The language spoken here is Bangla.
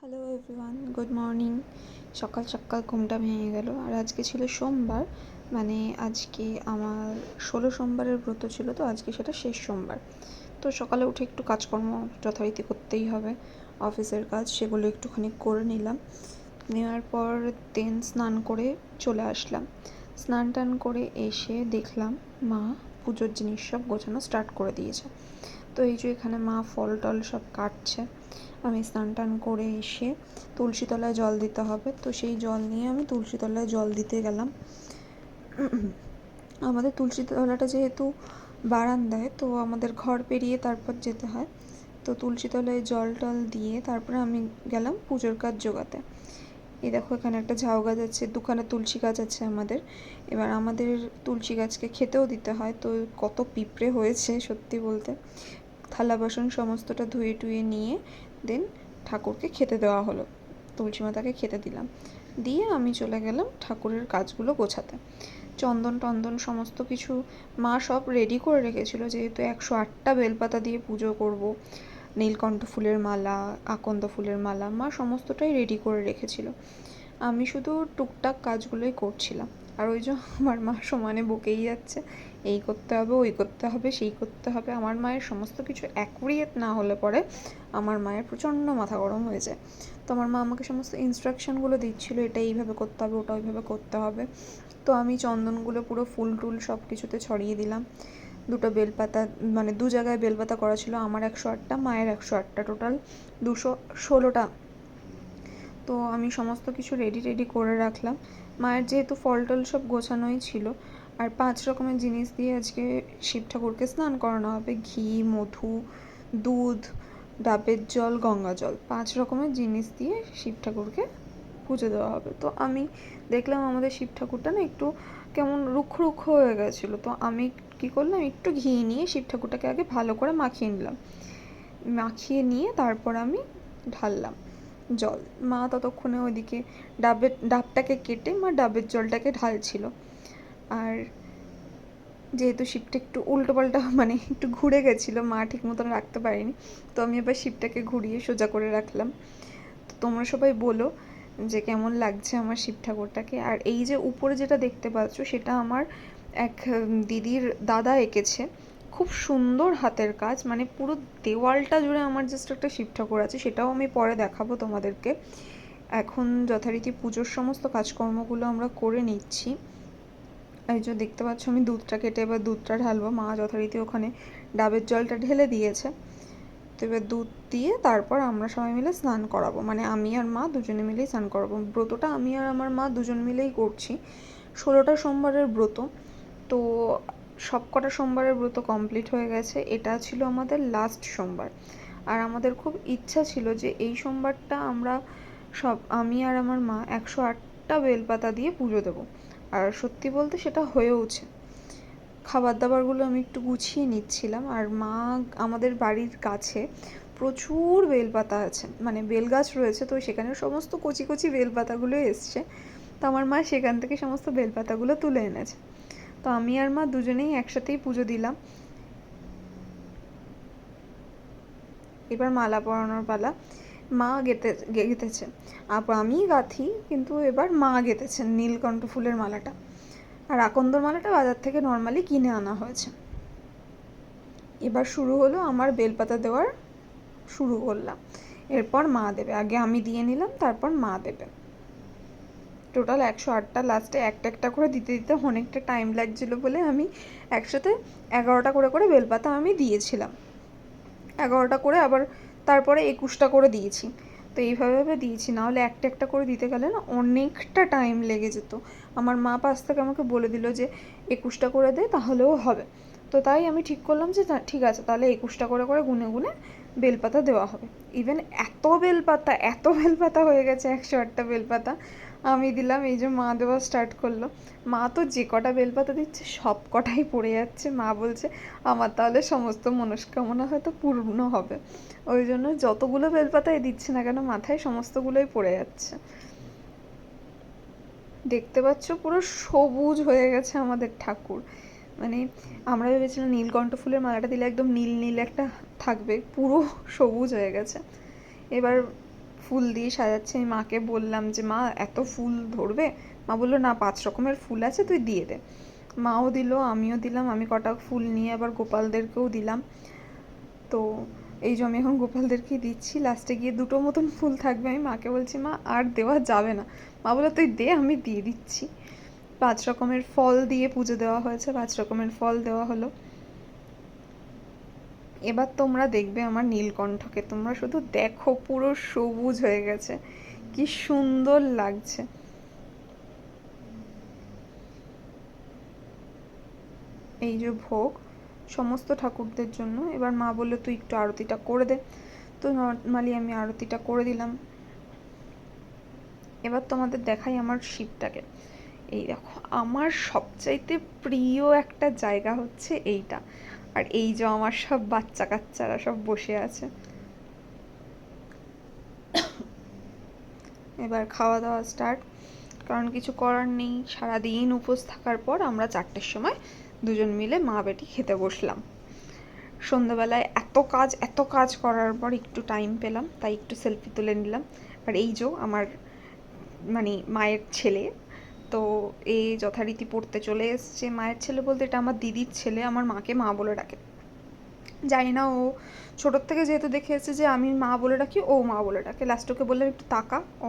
Hello everyone, good morning. সকাল সকাল ঘুমটা ভেঙে গেল। আর আজকে ছিল সোমবার, মানে আজকে আমার 16 সোমবারের ব্রত ছিল, তো আজকে সেটা শেষ সোমবার। তো সকালে উঠে একটু কাজকর্ম যথারীতি করতেই হবে, অফিসের কাজ, সেগুলো একটুখানি করে নিলাম। নেওয়ার পর দেন স্নান করে চলে আসলাম। স্নান টান করে এসে দেখলাম মা পুজোর জিনিস সব গোছানো স্টার্ট করে দিয়েছে। তো এই যে এখানে মা ফল টল সব কাটছে। আমি স্নান টান করে এসে তুলসী তলায় জল দিতে হবে, তো সেই জল নিয়ে আমি তুলসী তলায় জল দিতে গেলাম। আমাদের তুলসী তলাটা যেহেতু বারান্দায়, তো আমাদের ঘর পেরিয়ে তারপর যেতে হয়। তো তুলসী তলায় জল টল দিয়ে তারপরে আমি গেলাম পুজোর কাজ জোগাতে। এই দেখো এখানে একটা ঝাউ গাছ আছে, দুখানা তুলসী গাছ আছে আমাদের। এবার আমাদের তুলসী গাছকে খেতেও দিতে হয়, তো কত পিঁপড়ে হয়েছে সত্যি বলতে। থালা বাসন সমস্তটা ধুয়ে টুয়ে নিয়ে দেন ঠাকুরকে খেতে দেওয়া হলো, তুলসী মাতাকে খেতে দিলাম। দিয়ে আমি চলে গেলাম ঠাকুরের কাজগুলো গোছাতে। চন্দন টন্দন সমস্ত কিছু মা সব রেডি করে রেখেছিল, যেহেতু 108টা বেলপাতা দিয়ে পুজো করব। নীলকণ্ঠ ফুলের মালা, আকন্দ ফুলের মালা মা সমস্তটাই রেডি করে রেখেছিল। আমি শুধু টুকটাক কাজগুলোই করছিলাম। আর ওই যে আমার মা সমানে বকেই যাচ্ছে, এই করতে হবে, ওই করতে হবে, সেই করতে হবে। আমার মায়ের সমস্ত কিছু অ্যাকুরেট না হলে পরে আমার মায়ের প্রচণ্ড মাথা গরম হয়ে যায়। তো আমার মা আমাকে সমস্ত ইনস্ট্রাকশনগুলো দিচ্ছিল, এটা এইভাবে করতে হবে, ওটা ওইভাবে করতে হবে। তো আমি চন্দনগুলো পুরো ফুল টুল সব কিছুতে ছড়িয়ে দিলাম। দুটো বেলপাতা, মানে দু জায়গায় বেলপাতা করা ছিল, আমার 108টা, মায়ের 108টা, টোটাল 216টা। তো আমি সমস্ত কিছু রেডি করে রাখলাম। মায়ের যেহেতু ফল টল সব গোছানোই ছিল। আর 5 রকমের জিনিস দিয়ে আজকে শিব ঠাকুরকে স্নান করানো হবে। ঘি, মধু, দুধ, ডাবের জল, গঙ্গা জল, 5 রকমের জিনিস দিয়ে শিব ঠাকুরকে পুজো দেওয়া হবে। তো আমি দেখলাম আমাদের শিব ঠাকুরটা না একটু কেমন রুক্ষ রুক্ষ হয়ে গেছিলো। তো আমি কী করলাম, একটু ঘি নিয়ে শিব ঠাকুরটাকে আগে ভালো করে মাখিয়ে নিলাম। মাখিয়ে নিয়ে তারপর আমি ঢাললাম জল। মা ততক্ষণে ওইদিকে ডাবটাকে কেটে মা ডাবের জলটাকে ঢালছিল। আর যেহেতু শিবটা একটু উল্টো পাল্টা, মানে একটু ঘুরে গেছিলো, মা ঠিক মতন রাখতে পারেনি, তো আমি এবার শিবটাকে ঘুরিয়ে সোজা করে রাখলাম। তো তোমরা সবাই বলো যে কেমন লাগছে আমার শিব ঠাকুরটাকে। আর এই যে উপরে যেটা দেখতে পাচ্ছ, সেটা আমার এক দিদির দাদা এঁকেছে। খুব সুন্দর হাতের কাজ, মানে পুরো দেওয়ালটা জুড়ে আমার জাস্ট একটা শিব ঠাকুর আছে, সেটাও আমি পরে দেখাবো তোমাদেরকে। এখন যথারীতি পুজোর সমস্ত কাজকর্মগুলো আমরা করে নিচ্ছি। এই যে দেখতে পাচ্ছ আমি দুধটা কেটে এবার দুধটা ঢালবো। মা যথারীতি ওখানে ডাবের জলটা ঢেলে দিয়েছে। তো এবার দুধ দিয়ে তারপর আমরা সবাই মিলে স্নান করাবো, মানে আমি আর মা দুজনে মিলেই স্নান করাবো। ব্রতটা আমি আর আমার মা দুজন মিলেই করছি। 16টা সোমবারের ব্রত, তো সব কটা সোমবারের ব্রত কমপ্লিট হয়ে গেছে, এটা ছিল আমাদের লাস্ট সোমবার। আর আমাদের খুব ইচ্ছা ছিল যে এই সোমবারটা আমরা আমি আর আমার মা 108টা বেলপাতা দিয়ে পুজো দেবো। আর সত্যি বলতে সেটা হয়েওছে। খাবার দাবারগুলো আমি একটু গুছিয়ে নিচ্ছিলাম। আর মা, আমাদের বাড়ির কাছে প্রচুর বেলপাতা আছে, মানে বেল গাছ রয়েছে, তো সেখানে সমস্ত কচি কচি বেলপাতাগুলো এসছে। তো আমার মা সেখান থেকে সমস্ত বেলপাতাগুলো তুলে এনেছে। তো আমি আর মা দুজনেই একসাথেই পুজো দিলাম। এবার মালা পরানোর পালা। মা গেঁথেছে, আমি গাঁথি, কিন্তু এবার মা গেঁথেছেন নীলকণ্ঠ ফুলের মালাটা। আর আকন্দর মালাটা বাজার থেকে নর্মালি কিনে আনা হয়েছে। এবার শুরু হলো আমার বেলপাতা দেওয়ার, শুরু করলাম। এরপর মা দেবে, আগে আমি দিয়ে নিলাম, তারপর মা দেবে। টোটাল 108টা, লাস্টে একটা একটা করে দিতে দিতে অনেকটা টাইম লাগছিলো বলে আমি একসাথে 11টা করে বেলপাতা আমি দিয়েছিলাম। 11টা করে, আবার তারপরে 21টা করে দিয়েছি। তো এইভাবে দিয়েছি, নাহলে একটা একটা করে দিতে গেলে না অনেকটা টাইম লেগে যেত। আমার মা পাশ থেকে আমাকে বলে দিল যে 21টা করে দে, তাহলেও হবে। তো তাই আমি ঠিক করলাম যে ঠিক আছে, তাহলে 21টা করে গুনে গুনে বেলপাতা দেওয়া হবে। ইভেন এত বেলপাতা হয়ে গেছে, 108টা বেলপাতা আমি দিলাম। এই যে মা দেওয়া স্টার্ট করলো। মা তো যে কটা বেলপাতা দিচ্ছে সব কটাই পড়ে যাচ্ছে। মা বলছে আমার তাহলে সমস্ত মনস্কামনা হয়তো পূর্ণ হবে। ওই জন্য যতগুলো বেলপাতাই দিচ্ছে না কেন, মাথায় সমস্তগুলোই পড়ে যাচ্ছে। দেখতে পাচ্ছ পুরো সবুজ হয়ে গেছে আমাদের ঠাকুর। মানে আমরা ভেবেছিলাম নীলকণ্ঠ ফুলের মালাটা দিলে একদম নীল নীল একটা থাকবে, পুরো সবুজ হয়ে গেছে। এবার ফুল দিয়ে সাজাচ্ছে। আমি মাকে বললাম যে মা এত ফুল ধরবে? মা বললো না, 5 রকমের ফুল আছে, তুই দিয়ে দে। মাও দিল, আমিও দিলাম। আমি কটা ফুল নিয়ে আবার গোপালদেরকেও দিলাম। তো এই যে আমি এখন গোপালদেরকেই দিচ্ছি। লাস্টে গিয়ে 2টো মতন ফুল থাকবে। আমি মাকে বলছি মা আর দেওয়া যাবে না। মা বললো তুই দে, আমি দিয়ে দিচ্ছি। 5 রকমের ফল দিয়ে পুজো দেওয়া হয়েছে, 5 রকমের ফল দেওয়া হলো। এবার তোমরা দেখবে আমার নীলকণ্ঠকে, তোমরা শুধু দেখো, পুরো সবুজ হয়ে গেছে, কি সুন্দর লাগছে। এই যে ভোগ সমস্ত ঠাকুরদের জন্য। এবার মা বললো তুই একটু আরতিটা করে দে। তো নর্মালি আমি আরতিটা করে দিলাম। এবার তোমাদের দেখাই আমার শিবটাকে। এই দেখো, আমার সবচাইতে প্রিয় একটা জায়গা হচ্ছে এইটা। আর এই যে আমার সব বাচ্চা কাচ্চারা সব বসে আছে। এবার খাওয়া দাওয়া স্টার্ট, কারণ কিছু করার নেই। সারাদিন উপোস থাকার পর আমরা 4টের সময় দুজন মিলে মা বেটি খেতে বসলাম। সন্ধ্যাবেলায় এত কাজ করার পর একটু টাইম পেলাম, তাই একটু সেলফি তুলে নিলাম। আর এই যে আমার মানে মায়ের ছেলে, তো এ যথারীতি পড়তে চলে এসছে। মায়ের ছেলে বলতে এটা আমার দিদির ছেলে, আমার মাকে মা বলে ডাকে। জানি না, ও ছোটোর থেকে যেহেতু দেখে এসেছে যে আমি মা বলে ডাকি, ও মা বলে ডাকে। লাস্ট ওকে বললাম একটু তাকা, ও